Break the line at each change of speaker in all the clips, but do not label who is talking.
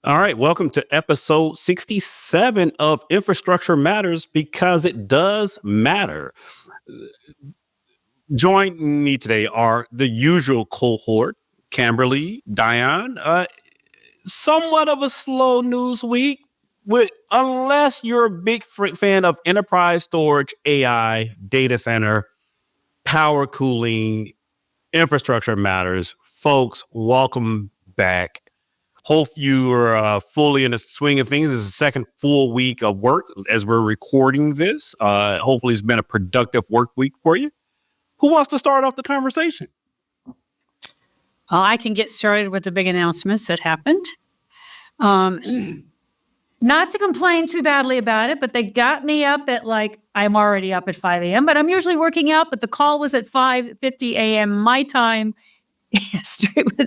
All right, welcome to episode 67 of Infrastructure Matters because it does matter. Joining me today are the usual cohort, Camberley, Dion. Somewhat of a slow news week, unless you're a big fan of enterprise storage, AI, data center, power cooling, Infrastructure Matters. Folks, welcome back. Hope you are fully in the swing of things. This is the second full week of work as we're recording this. Hopefully it's been a productive work week for you. Who wants to start off the conversation?
I can get started with the big announcements that happened. Not to complain too badly about it, but they got me up at I'm already up at 5 a.m., but I'm usually working out, but the call was at 5:50 a.m. my time.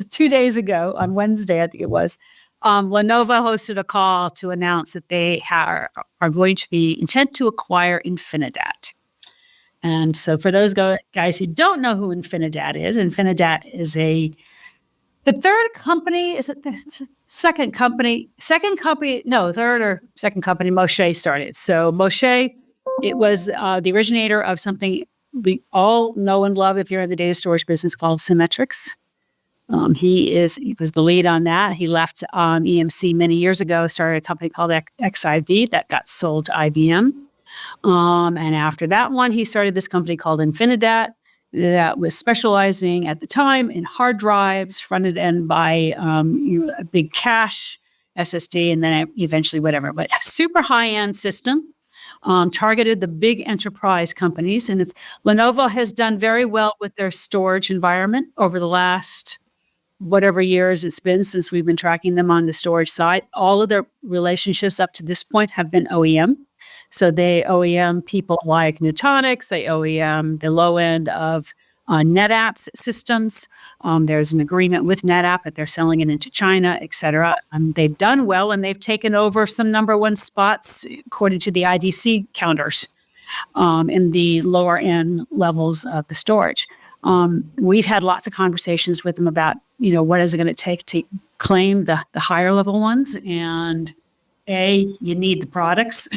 2 days ago on Wednesday, I think it was. Lenovo hosted a call to announce that they are going to be intent to acquire Infinidat. And so for those guys who don't know who Infinidat is the third company, is it the second company? Third or second company Moshe started. So Moshe, it was the originator of something we all know and love if you're in the data storage business called Symmetrics. He was the lead on that. He left EMC many years ago, started a company called XIV that got sold to IBM. And after that one, he started this company called Infinidat that was specializing at the time in hard drives, fronted end by a big cache SSD, and then eventually whatever. But a super high-end system. Targeted the big enterprise companies. And if Lenovo has done very well with their storage environment over the last whatever years it's been since we've been tracking them on the storage side, all of their relationships up to this point have been OEM. So they OEM people like Nutanix, they OEM the low end of NetApps systems. There's an agreement with NetApp that they're selling it into China, et cetera. They've done well, and they've taken over some number one spots according to the IDC counters in the lower end levels of the storage. We've had lots of conversations with them about, what is it going to take to claim the higher level ones, and you need the products.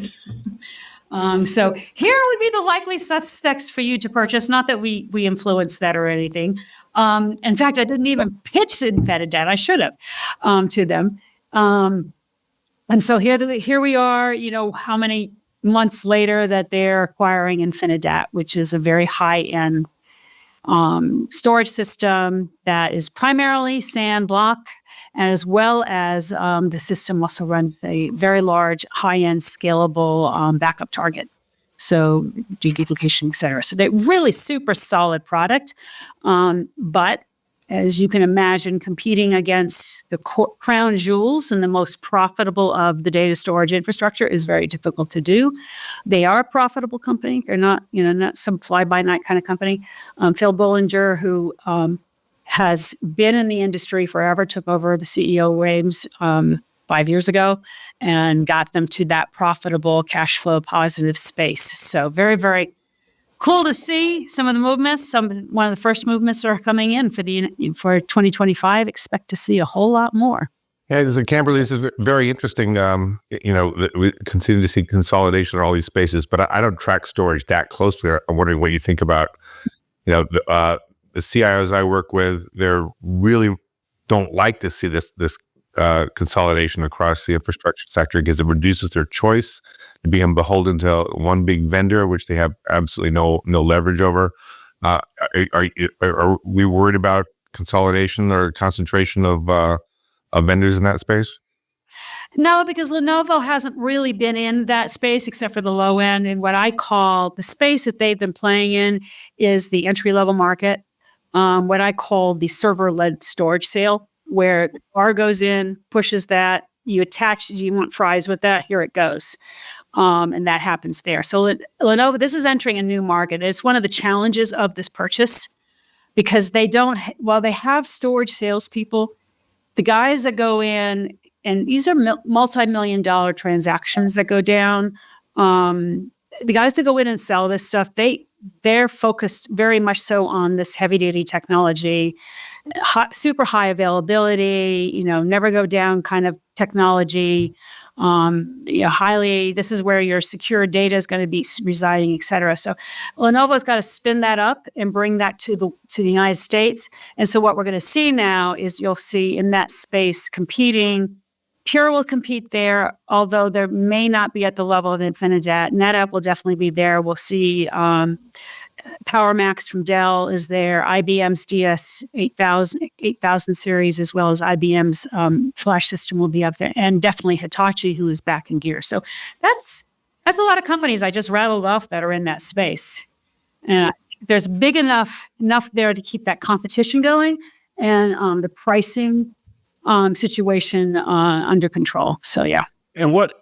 So here would be the likely suspects for you to purchase. Not that we influence that or anything. In fact, I didn't even pitch Infinidat. I should have to them. And so here we are. How many months later that they're acquiring Infinidat, which is a very high end storage system that is primarily SAN block, as well as the system also runs a very large, high-end, scalable backup target. So deduplication, et cetera. So they're really super solid product. But as you can imagine, competing against the crown jewels and the most profitable of the data storage infrastructure is very difficult to do. They are a profitable company. They're not, not some fly-by-night kind of company. Phil Bollinger, who has been in the industry forever, took over the CEO reins 5 years ago and got them to that profitable cash flow positive space. So very, very cool to see some of the movements. One of the first movements are coming in for 2025. Expect to see a whole lot more.
Yeah, so Camberley, this is very interesting. We continue to see consolidation in all these spaces, but I don't track storage that closely. I'm wondering what you think about, the CIOs I work with. They really don't like to see this consolidation across the infrastructure sector because it reduces their choice. They become beholden to one big vendor, which they have absolutely no leverage over. Are we worried about consolidation or concentration of vendors in that space?
No, because Lenovo hasn't really been in that space except for the low end. And what I call the space that they've been playing in is the entry-level market, what I call the server-led storage sale, where the bar goes in, pushes that, you attach, you want fries with that, here it goes. And that happens there. So Lenovo, this is entering a new market. It's one of the challenges of this purchase because while they have storage salespeople, the guys that go in, and these are multi-million-dollar transactions that go down, the guys that go in and sell this stuff, they they're focused very much so on this heavy duty technology, super high availability, never go down kind of technology. This is where your secure data is going to be residing, et cetera. So Lenovo's got to spin that up and bring that to the United States. And so what we're going to see now is you'll see in that space competing. Pure will compete there, although there may not be at the level of InfiniDAT. NetApp will definitely be there. We'll see PowerMax from Dell is there, IBM's DS 8000 series, as well as IBM's flash system will be up there, and definitely Hitachi, who is back in gear. So that's a lot of companies I just rattled off that are in that space. And there's big enough there to keep that competition going and the pricing situation under control. So, yeah.
And what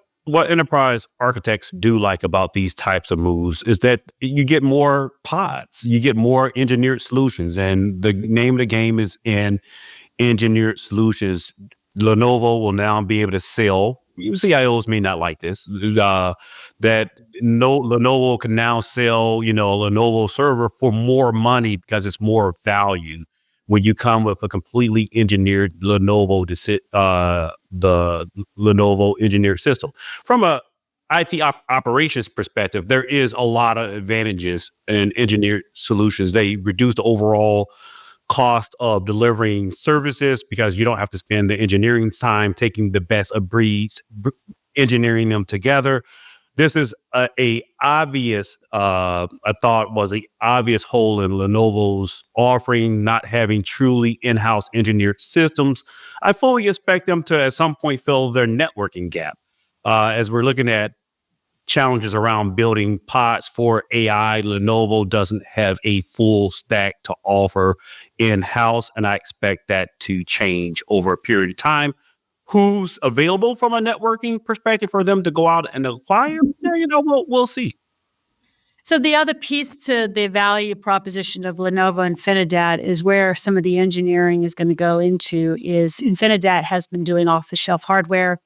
enterprise architects do like about these types of moves is that you get more pods, you get more engineered solutions, and the name of the game is in engineered solutions. Lenovo will now be able to sell. CIOs may not like this. Lenovo can now sell, a Lenovo server for more money because it's more value when you come with a completely engineered Lenovo the Lenovo engineered system. From a IT operations perspective, there is a lot of advantages in engineered solutions. They reduce the overall cost of delivering services because you don't have to spend the engineering time taking the best of breeds, engineering them together. This is I thought was an obvious hole in Lenovo's offering, not having truly in-house engineered systems. I fully expect them to at some point fill their networking gap. As we're looking at challenges around building pods for AI, Lenovo doesn't have a full stack to offer in-house, and I expect that to change over a period of time. Who's available from a networking perspective for them to go out and acquire? We'll see.
So the other piece to the value proposition of Lenovo and InfiniDAT is where some of the engineering is going to go into is InfiniDAT has been doing off-the-shelf hardware.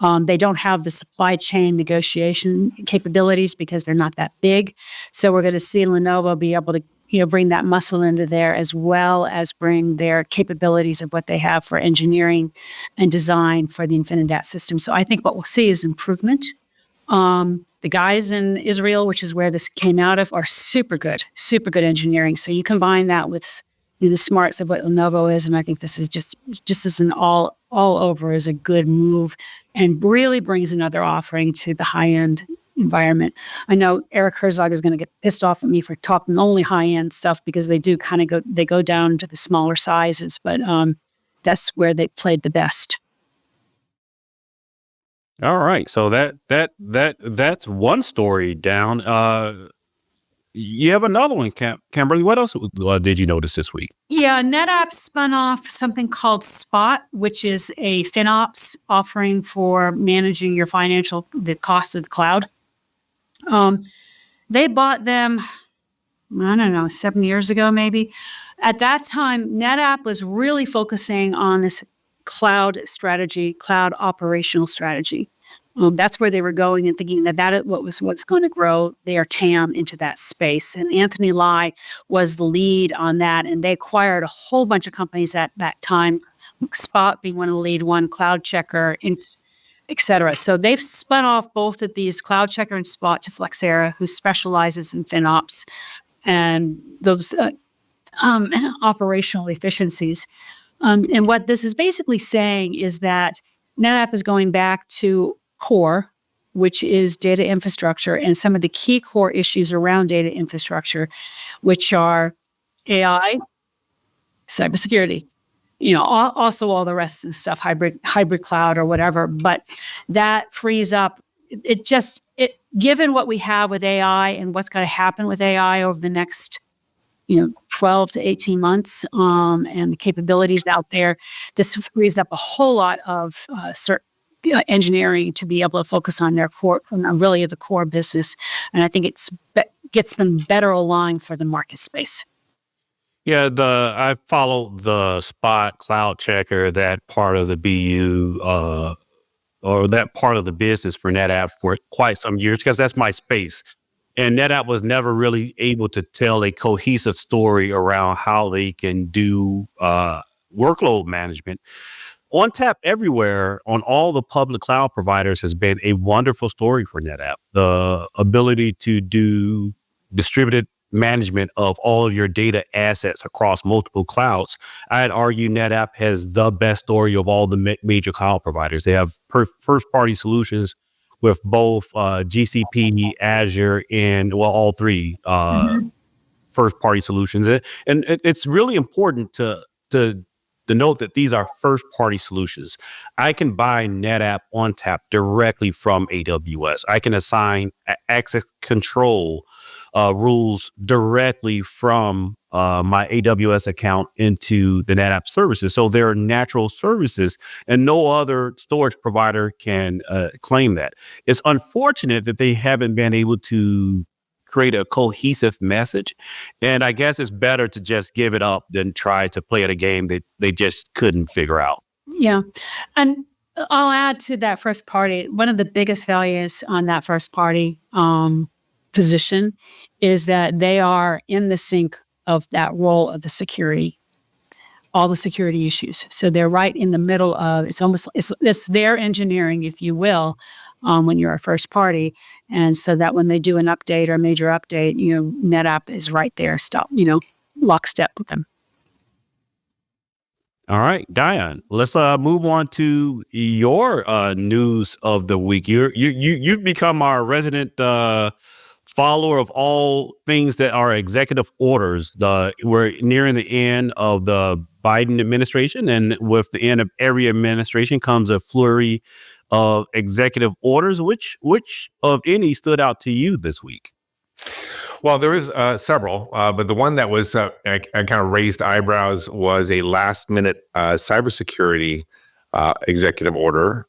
They don't have the supply chain negotiation capabilities because they're not that big. So we're going to see Lenovo be able to bring that muscle into there, as well as bring their capabilities of what they have for engineering and design for the InfiniDAT system. So I think what we'll see is improvement. The guys in Israel, which is where this came out of, are super good engineering. So you combine that with the smarts of what Lenovo is, and I think this is just as an all over is a good move and really brings another offering to the high-end environment. I know Eric Herzog is going to get pissed off at me for talking only high-end stuff because they do kind of go down to the smaller sizes, but that's where they played the best.
All right, so that's one story down. You have another one, Camberley. What else did you notice this week?
Yeah, NetApp spun off something called Spot, which is a FinOps offering for managing your the cost of the cloud. They bought them, I don't know, 7 years ago, maybe. At that time, NetApp was really focusing on this cloud strategy, cloud operational strategy. That's where they were going and thinking that is what's going to grow their TAM into that space. And Anthony Lai was the lead on that. And they acquired a whole bunch of companies at that time, Spot being one of the lead one, Cloud Checker, et cetera. So they've spun off both of these, Cloud Checker and Spot, to Flexera, who specializes in FinOps and those operational efficiencies. And what this is basically saying is that NetApp is going back to core, which is data infrastructure, and some of the key core issues around data infrastructure, which are AI, cybersecurity, also all the rest of the stuff, hybrid cloud or whatever. But that frees up, given what we have with AI and what's going to happen with AI over the next 12 to 18 months, and the capabilities out there, this frees up a whole lot of engineering to be able to focus on their core, really the core business. And I think gets them better aligned for the market space.
Yeah, I follow the Spot, Cloud Checker, that part of the BU, or that part of the business for NetApp for quite some years, because that's my space. And NetApp was never really able to tell a cohesive story around how they can do workload management. ONTAP everywhere on all the public cloud providers has been a wonderful story for NetApp. The ability to do distributed management of all of your data assets across multiple clouds. I'd argue NetApp has the best story of all the major cloud providers. They have first-party solutions with both GCP, Azure, and all three first-party solutions. And it's really important to note that these are first-party solutions. I can buy NetApp ONTAP directly from AWS. I can assign access control rules directly from my AWS account into the NetApp services. So they're natural services, and no other storage provider can claim that. It's unfortunate that they haven't been able to create a cohesive message. And I guess it's better to just give it up than try to play at a game that they just couldn't figure out.
Yeah. And I'll add to that first party. One of the biggest values on that first party position is that they are in the sync of that role of the security, all the security issues. So they're right in the middle of, it's their engineering, if you will, when you're a first party. And so that when they do an update or a major update, NetApp is right there, lockstep with them.
All right, Dion, let's move on to your news of the week. You've become our resident follower of all things that are executive orders. We're nearing the end of the Biden administration, and with the end of every administration comes a flurry of executive orders. Which of any stood out to you this week?
Well, there is several, but the one that was I kind of raised eyebrows was a last-minute cybersecurity executive order.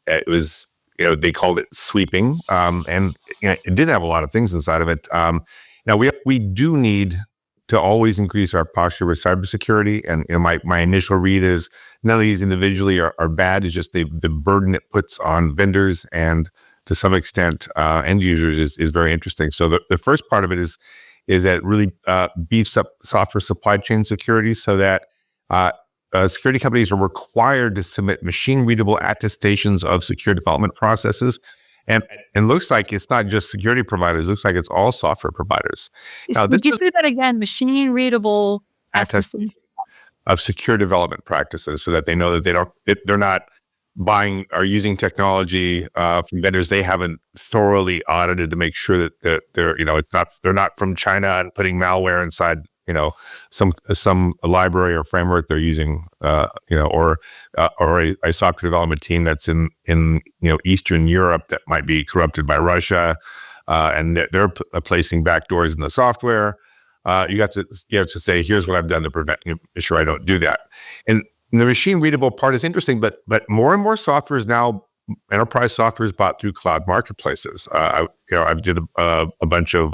It was, they called it sweeping, and it did have a lot of things inside of it. Now we do need to always increase our posture with cybersecurity, and my initial read is none of these individually are bad. It's just the burden it puts on vendors and to some extent end users is very interesting. So the first part of it is that it really beefs up software supply chain security so that security companies are required to submit machine-readable attestations of secure development processes. And it looks like it's not just security providers. It looks like it's all software providers. Now,
Did you say that again? Machine-readable
attestation of secure development practices so that they know that they're not buying or using technology from vendors they haven't thoroughly audited to make sure that they're not from China and putting malware inside some library or framework they're using or a software development team that's in Eastern Europe that might be corrupted by Russia and they're placing backdoors in the software. You have to say, here's what I've done to prevent sure I don't do that. And the machine readable part is interesting, but more and more software is now enterprise software is bought through cloud marketplaces. I did a bunch of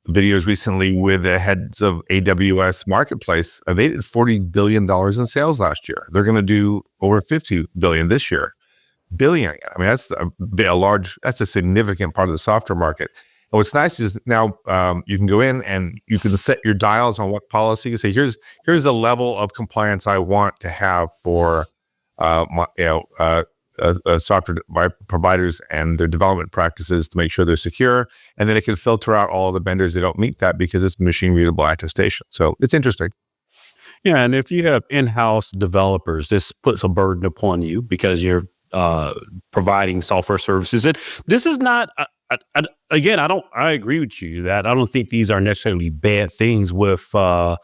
videos recently with the heads of AWS Marketplace. They did $40 billion in sales last year. They're going to do over $50 billion this year. Billion. I mean, that's a significant part of the software market. And what's nice is now you can go in and you can set your dials on what policy. You say, here's the level of compliance I want to have for software providers and their development practices to make sure they're secure. And then it can filter out all the vendors that don't meet that because it's machine readable attestation. So it's interesting.
Yeah, and if you have in-house developers, this puts a burden upon you because you're providing software services. And this is not. I agree with you that I don't think these are necessarily bad things with what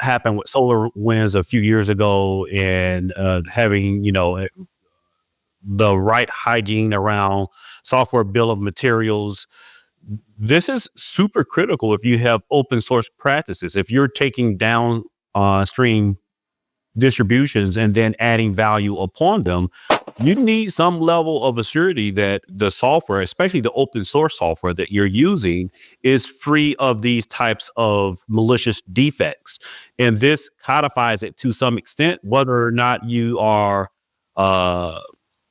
happened with SolarWinds a few years ago and having, the right hygiene around software bill of materials. This is super critical if you have open source practices. If you're taking downstream distributions and then adding value upon them, you need some level of assurity that the software, especially the open source software that you're using, is free of these types of malicious defects. And this codifies it to some extent, whether or not you are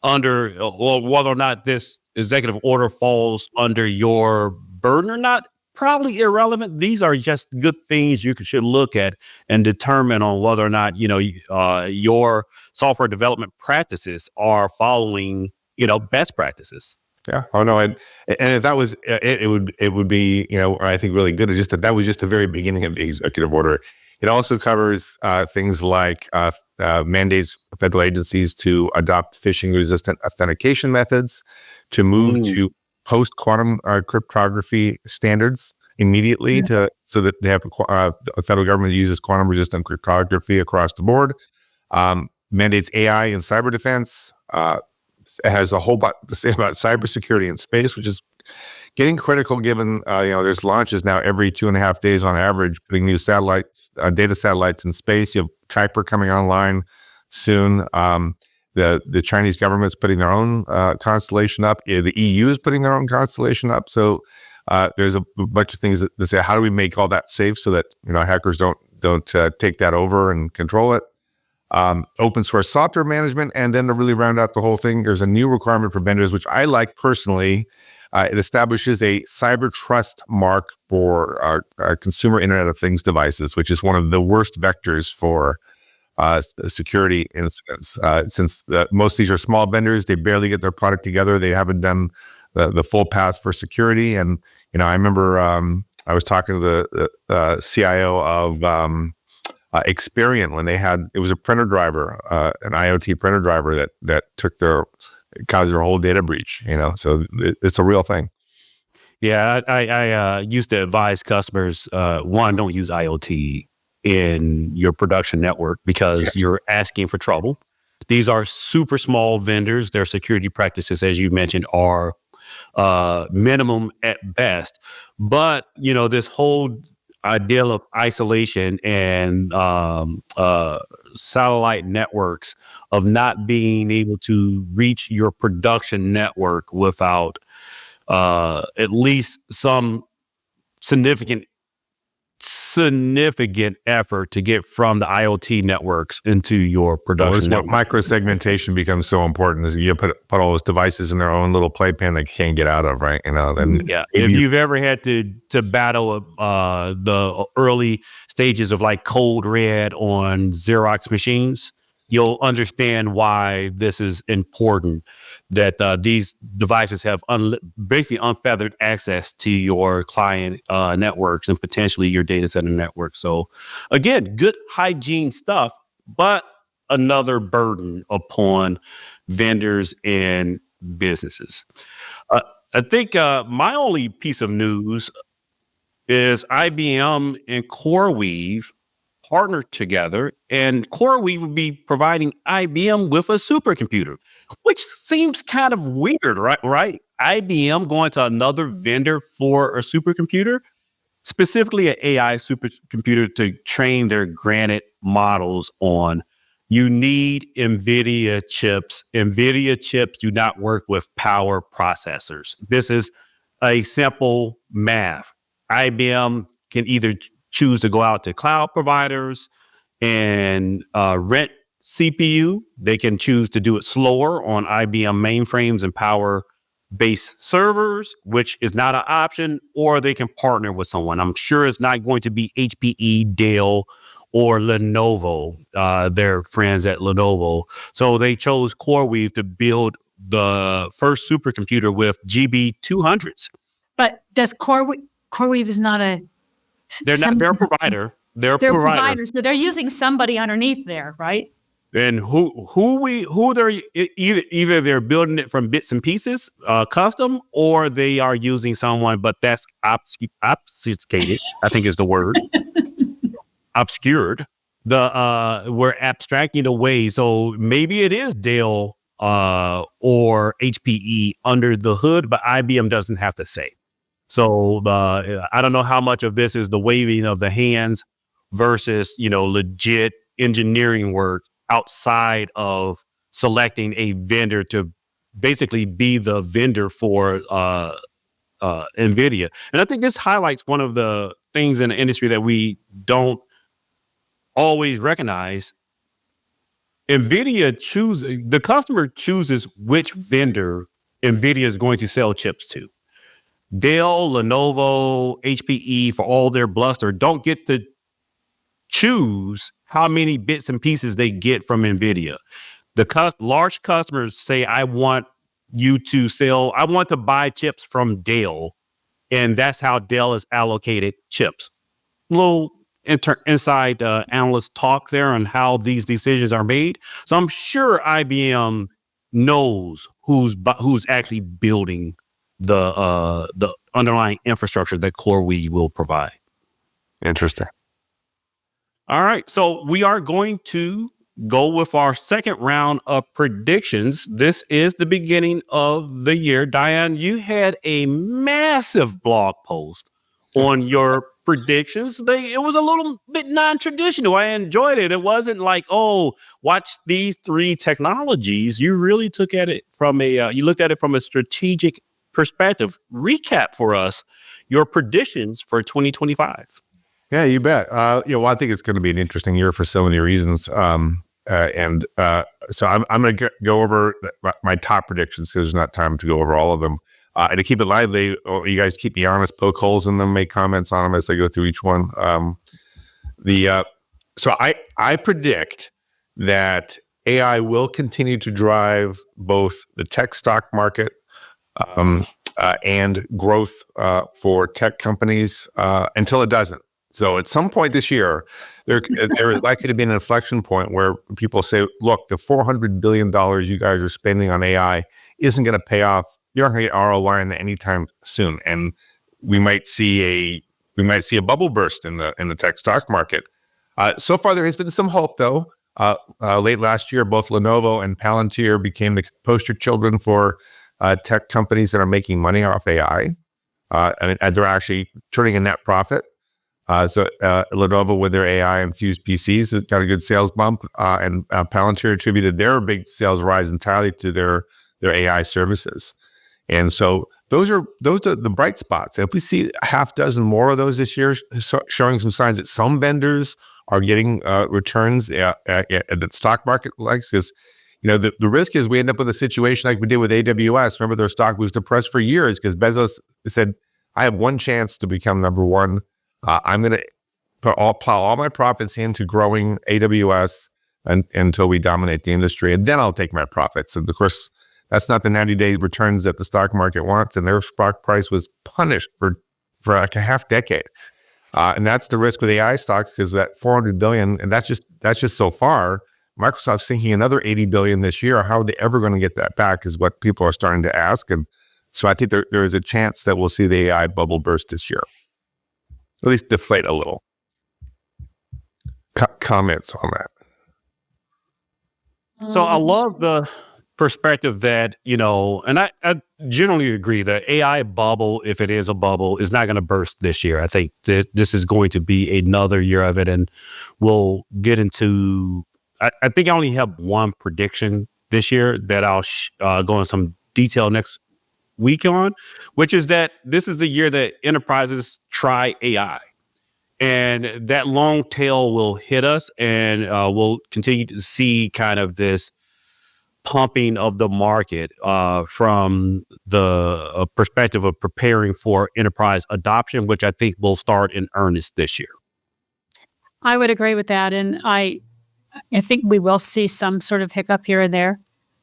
under, or whether or not this executive order falls under your burden or not, probably irrelevant. These are just good things you should look at and determine on whether or not, your software development practices are following, best practices.
Yeah. Oh no. And if that was it would be, I think really good. It's just that was just the very beginning of the executive order. It also covers things like mandates for federal agencies to adopt phishing-resistant authentication methods, to move to post-quantum cryptography standards immediately, so that they have the federal government uses quantum-resistant cryptography across the board. Mandates AI and cyber defense. It has a whole lot to say about cybersecurity in space, which is getting critical given, there's launches now every 2.5 days on average, putting new satellites, data satellites in space. You have Kuiper coming online soon. The Chinese government's putting their own constellation up. The EU is putting their own constellation up. So there's a bunch of things that say, how do we make all that safe so that hackers don't take that over and control it? Open source software management, and then to really round out the whole thing, there's a new requirement for vendors, which I like personally. It establishes a cyber trust mark for our consumer Internet of Things devices, which is one of the worst vectors for security incidents. Since most of these are small vendors, they barely get their product together. They haven't done the full pass for security. And I remember I was talking to the CIO of Experian when it was a printer driver, an IoT printer driver that caused their whole data breach. So it's a real thing.
Yeah, I used to advise customers, one, don't use IoT in your production network because you're asking for trouble. These are super small vendors. Their security practices, as you mentioned, are minimum at best. But, this whole idea of isolation and satellite networks, of not being able to reach your production network without at least some significant effort to get from the IoT networks into your production network.
Micro-segmentation becomes so important, is you put all those devices in their own little playpen they can't get out of, right? Then
if you've ever had to battle the early stages of like code red on Xerox machines, you'll understand why this is important, that these devices have basically unfettered access to your client networks and potentially your data center network. So again, good hygiene stuff, but another burden upon vendors and businesses. I think my only piece of news is IBM and CoreWeave partnered together, and CoreWeave would be providing IBM with a supercomputer, which seems kind of weird, right? IBM going to another vendor for a supercomputer, specifically an AI supercomputer to train their Granite models on. You need NVIDIA chips. NVIDIA chips do not work with power processors. This is a simple math. IBM can either choose to go out to cloud providers and rent CPU. They can choose to do it slower on IBM mainframes and power-based servers, which is not an option, or they can partner with someone. I'm sure it's not going to be HPE, Dell, or Lenovo. They're friends at Lenovo. So they chose CoreWeave to build the first supercomputer with GB200s.
But does CoreWeave is not a...
They're a provider. They're a
provider. So they're using somebody underneath there, right?
And who they're either they're building it from bits and pieces, custom, or they are using someone, but that's obfuscated, I think is the word. Obscured. We're abstracting away. So maybe it is Dell or HPE under the hood, but IBM doesn't have to say. So I don't know how much of this is the waving of the hands versus, legit engineering work outside of selecting a vendor to basically be the vendor for NVIDIA. And I think this highlights one of the things in the industry that we don't always recognize. NVIDIA the customer chooses which vendor NVIDIA is going to sell chips to. Dell, Lenovo, HPE, for all their bluster, don't get to choose how many bits and pieces they get from NVIDIA. The large customers say, I want to buy chips from Dell, and that's how Dell is allocated chips. Little inside analyst talk there on how these decisions are made. So I'm sure IBM knows who's actually building the underlying infrastructure that CoreWeave will provide.
Interesting.
All right, so we are going to go with our second round of predictions. This is the beginning of the year. Dion, you had a massive blog post on your predictions. It was a little bit non-traditional. I enjoyed it. It wasn't like, oh, watch these 3 technologies. You really looked at it from a strategic perspective. Recap for us your predictions for 2025.
Yeah, you bet. Well, I think it's going to be an interesting year for so many reasons. So I'm going to go over my top predictions because there's not time to go over all of them. And to keep it lively, you guys keep me honest, poke holes in them, make comments on them as I go through each one. So I predict that AI will continue to drive both the tech stock market and growth for tech companies until it doesn't. So at some point this year, there is likely to be an inflection point where people say, look, the $400 billion you guys are spending on AI isn't going to pay off. You're not going to get ROI on it anytime soon. And we might see a bubble burst in the tech stock market. So far, there has been some hope, though. Late last year, both Lenovo and Palantir became the poster children for tech companies that are making money off AI. And they're actually turning a net profit. So Lenovo with their AI-infused PCs has got a good sales bump, and Palantir attributed their big sales rise entirely to their AI services. And so those are the bright spots. If we see a half dozen more of those this year, showing some signs that some vendors are getting returns at the stock market likes, because the risk is we end up with a situation like we did with AWS. Remember, their stock was depressed for years because Bezos said, I have one chance to become number one. I'm going to plow all my profits into growing AWS until we dominate the industry, and then I'll take my profits. And of course, that's not the 90-day returns that the stock market wants, and their stock price was punished for like a half decade. And that's the risk with AI stocks, because that $400 billion, and that's just so far. Microsoft's thinking another $80 billion this year. How are they ever going to get that back? Is what people are starting to ask, and so I think there is a chance that we'll see the AI bubble burst this year. At least deflate a little. Comments on that?
So I love the perspective that, and I generally agree that AI bubble, if it is a bubble, is not going to burst this year. I think that this is going to be another year of it, and we'll get into, I think I only have one prediction this year that I'll go into some detail next week on, which is that this is the year that enterprises try AI, and that long tail will hit us, and we'll continue to see kind of this pumping of the market from the perspective of preparing for enterprise adoption, which I think will start in earnest this year.
I would agree with that, and I think we will see some sort of hiccup here and there.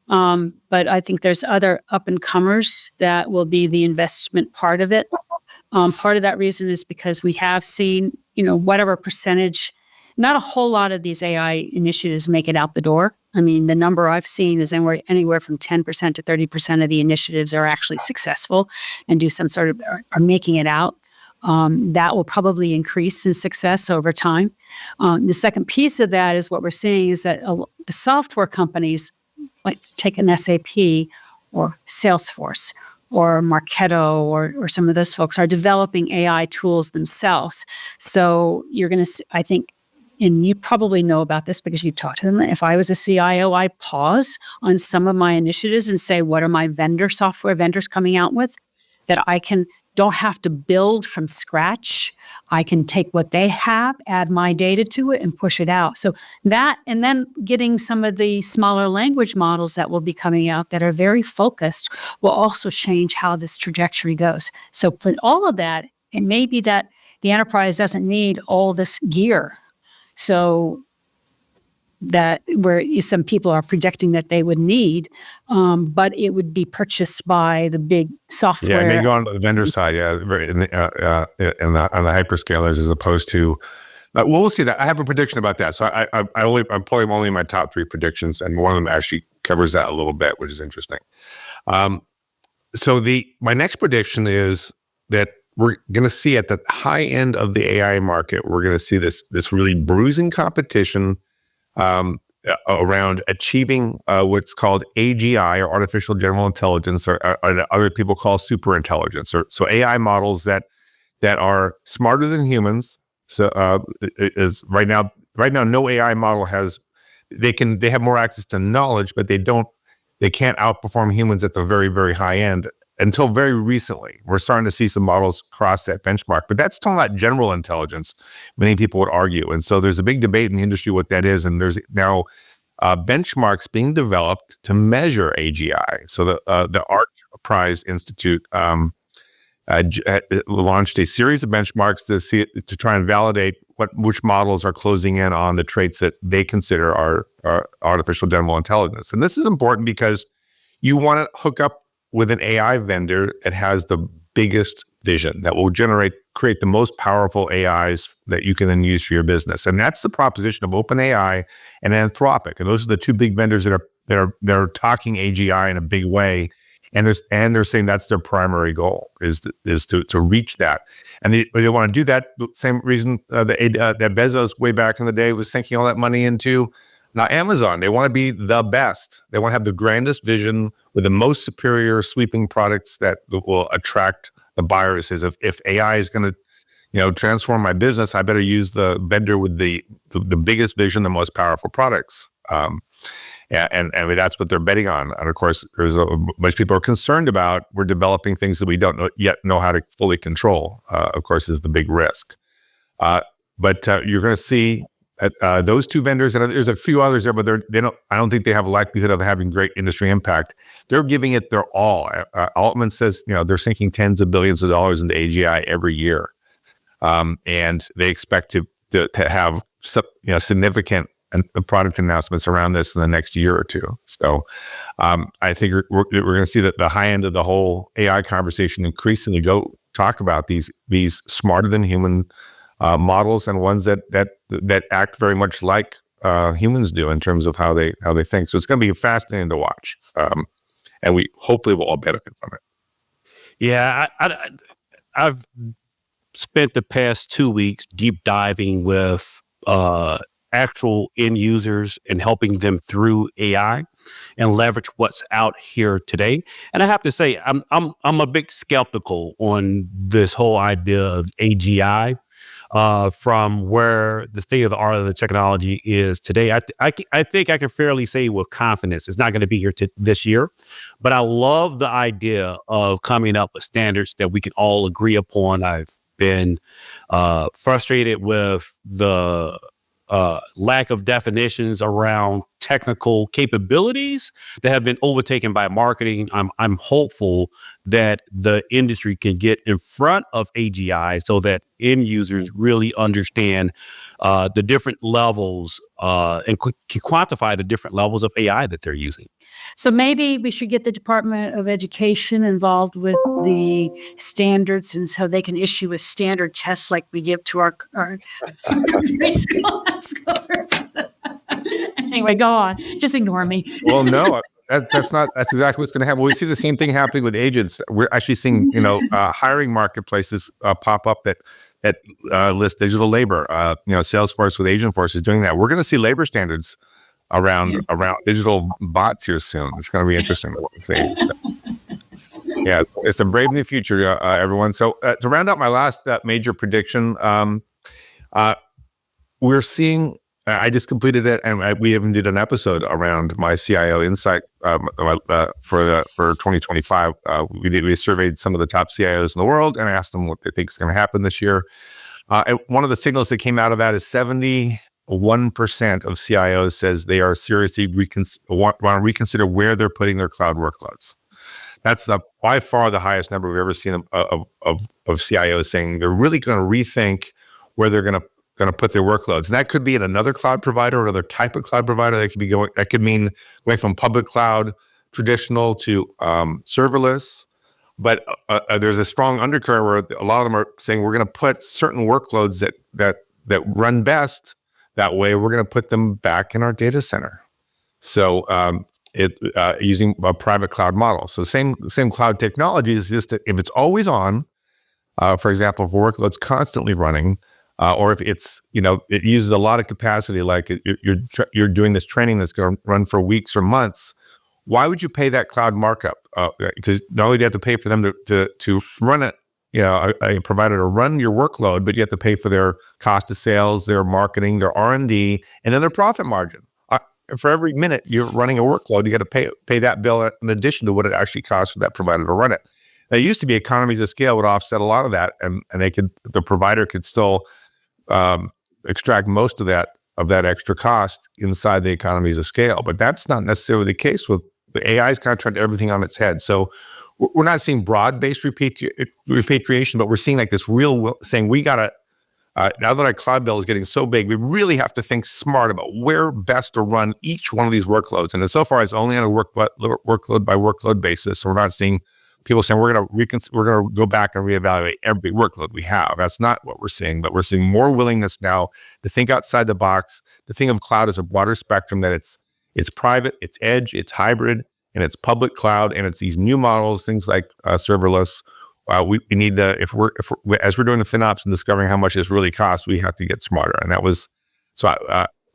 But I think there's other up-and-comers that will be the investment part of it. Part of that reason is because we have seen, whatever percentage, not a whole lot of these AI initiatives make it out the door. I mean, the number I've seen is anywhere from 10% to 30% of the initiatives are actually successful and do some sort of, are making it out. That will probably increase in success over time. The second piece of that is what we're seeing is that the software companies, let's take an SAP or Salesforce or Marketo or some of those folks, are developing AI tools themselves. So you're going to, I think, and you probably know about this because you talked to them. If I was a CIO, I'd pause on some of my initiatives and say, what are my software vendors coming out with that I can don't have to build from scratch. I can take what they have, add my data to it, and push it out. So that, and then getting some of the smaller language models that will be coming out that are very focused will also change how this trajectory goes. So put all of that, and maybe that the enterprise doesn't need all this gear. So that where some people are projecting that they would need, but it would be purchased by the big software.
Yeah, maybe go on the vendor side, on the hyperscalers as opposed to. We'll see that. I have a prediction about that. So I'm pulling only my top 3 predictions, and one of them actually covers that a little bit, which is interesting. So my next prediction is that we're going to see at the high end of the AI market, we're going to see this really bruising competition around achieving what's called AGI, or artificial general intelligence, or other people call super intelligence, so AI models that are smarter than humans. So is right now no AI model they have more access to knowledge, but they can't outperform humans at the very, very high end. Until very recently, we're starting to see some models cross that benchmark, but that's still not general intelligence, many people would argue. And so there's a big debate in the industry what that is, and there's now benchmarks being developed to measure AGI. So the ARC Prize Institute launched a series of benchmarks to try and validate which models are closing in on the traits that they consider are artificial general intelligence. And this is important because you want to hook up with an AI vendor that has the biggest vision, that will create the most powerful AIs that you can then use for your business. And that's the proposition of OpenAI and Anthropic. And those are the 2 big vendors that are talking AGI in a big way. And they're saying that's their primary goal is to reach that. And they want to do that the same reason that Bezos way back in the day was sinking all that money into not Amazon. They want to be the best. They want to have the grandest vision with the most superior sweeping products that will attract the buyers. If AI is going to, transform my business, I better use the vendor with the biggest vision, the most powerful products. And that's what they're betting on. And of course, there's much people are concerned about. We're developing things that we don't yet know how to fully control. Of course, is the big risk. But you're going to see. Those 2 vendors, and there's a few others there, but I don't think they have a likelihood of having great industry impact. They're giving it their all. Altman says, they're sinking tens of billions of dollars into AGI every year, and they expect to have significant product announcements around this in the next year or 2. So I think we're going to see that the high end of the whole AI conversation increasingly go talk about these smarter than human models, and ones that act very much like humans do in terms of how they think. So it's going to be fascinating to watch, and we hopefully will all benefit from it.
Yeah, I've spent the past 2 weeks deep diving with actual end users and helping them through AI and leverage what's out here today. And I have to say, I'm a bit skeptical on this whole idea of AGI. From where the state of the art of the technology is today. I think I can fairly say with confidence it's not going to be here this year, but I love the idea of coming up with standards that we can all agree upon. I've been frustrated with the lack of definitions around technical capabilities that have been overtaken by marketing. I'm hopeful that the industry can get in front of AGI so that end users really understand the different levels and can quantify the different levels of AI that they're using.
So maybe we should get the Department of Education involved with the standards, and so they can issue a standard test like we give to our high school scholars. Anyway, go on. Just ignore me.
Well, no, that's exactly what's going to happen. We see the same thing happening with agents. We're actually seeing, hiring marketplaces pop up that list digital labor. Salesforce with Agentforce is doing that. We're going to see labor standards around digital bots here soon. It's going to be interesting to see. So, yeah, it's a brave new future, everyone. So to round out my last major prediction, we're seeing I just completed it, and we even did an episode around my CIO insight for 2025. We surveyed some of the top CIOs in the world and asked them what they think is going to happen this year. And one of the signals that came out of that is 71% of CIOs says they are seriously want to reconsider where they're putting their cloud workloads. That's by far the highest number we've ever seen of CIOs saying they're really going to rethink where they're going to put their workloads. And that could be in another cloud provider or another type of cloud provider. That could mean going from public cloud, traditional, to serverless. But there's a strong undercurrent where a lot of them are saying we're going to put certain workloads that run best that way. We're going to put them back in our data center. So using a private cloud model. So the same cloud technology is just that if it's always on, for example, if workload's constantly running, or if it's it uses a lot of capacity, like you're doing this training that's going to run for weeks or months. Why would you pay that cloud markup? Because not only do you have to pay for them to run it, a provider to run your workload, but you have to pay for their cost of sales, their marketing, their R&D, and then their profit margin. For every minute you're running a workload, you got to pay that bill in addition to what it actually costs for that provider to run it. Now, it used to be economies of scale would offset a lot of that, and the provider could still extract most of that extra cost inside the economies of scale. But that's not necessarily the case with the AI's kind of turned everything on its head. So we're not seeing broad-based repatriation, but we're seeing like this real saying we got to, now that our cloud bill is getting so big, we really have to think smart about where best to run each one of these workloads. And so far, it's only on a workload by workload basis. So we're not seeing people saying we're going to go back and reevaluate every workload we have. That's not what we're seeing, but we're seeing more willingness now to think outside the box, to think of cloud as a broader spectrum, that it's private, it's edge, it's hybrid, and it's public cloud, and it's these new models, things like serverless. We need to, as we're doing the FinOps and discovering how much this really costs, we have to get smarter. And that was,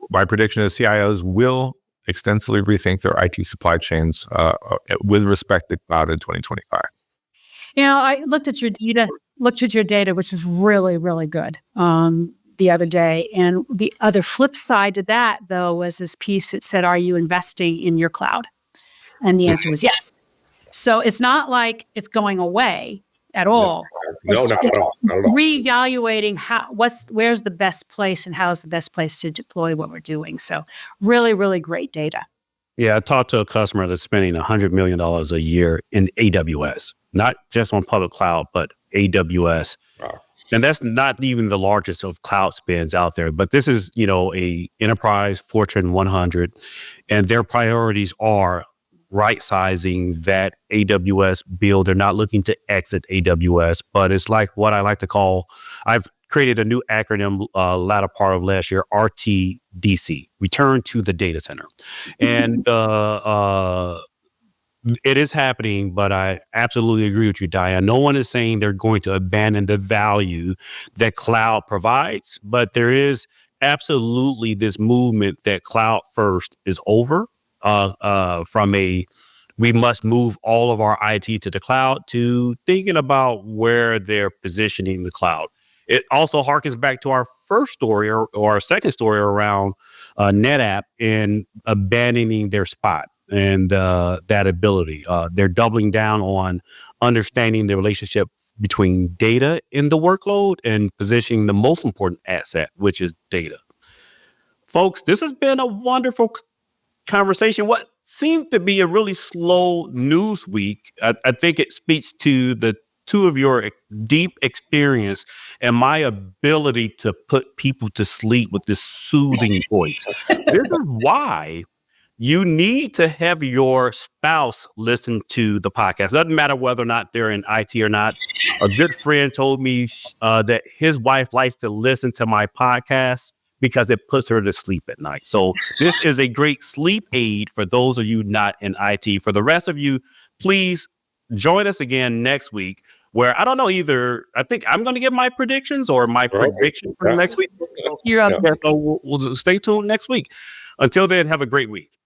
my prediction is CIOs will extensively rethink their IT supply chains with respect to cloud in 2025.
I looked at your data, which was really, really good the other day. And the other flip side to that, though, was this piece that said, are you investing in your cloud? And the answer was yes. So it's not like it's going away at all.
No, not at all.
Reevaluating where's the best place and how's the best place to deploy what we're doing. So really, really great data.
Yeah, I talked to a customer that's spending $100 million a year in AWS, not just on public cloud, but AWS. Wow. And that's not even the largest of cloud spends out there. But this is, a enterprise Fortune 100, and their priorities are right-sizing that AWS build. They're not looking to exit AWS, but it's like what I like to call, I've created a new acronym latter part of last year, RTDC, Return to the Data Center. And it is happening, but I absolutely agree with you, Dion. No one is saying they're going to abandon the value that cloud provides, but there is absolutely this movement that cloud first is over. We must move all of our IT to the cloud, to thinking about where they're positioning the cloud. It also harkens back to our first story or our second story around NetApp and abandoning their spot and that ability. They're doubling down on understanding the relationship between data in the workload and positioning the most important asset, which is data. Folks, this has been a wonderful conversation. What seemed to be a really slow news week, I think it speaks to the two of your deep experience and my ability to put people to sleep with this soothing voice. This is why you need to have your spouse listen to the podcast. Doesn't matter whether or not they're in IT or not. A good friend told me that his wife likes to listen to my podcast because it puts her to sleep at night. So this is a great sleep aid for those of you not in IT. For the rest of you, please join us again next week, where I don't know, either I think I'm going to give my predictions or my prediction for next week.
You're up.
So we'll stay tuned next week. Until then, have a great week.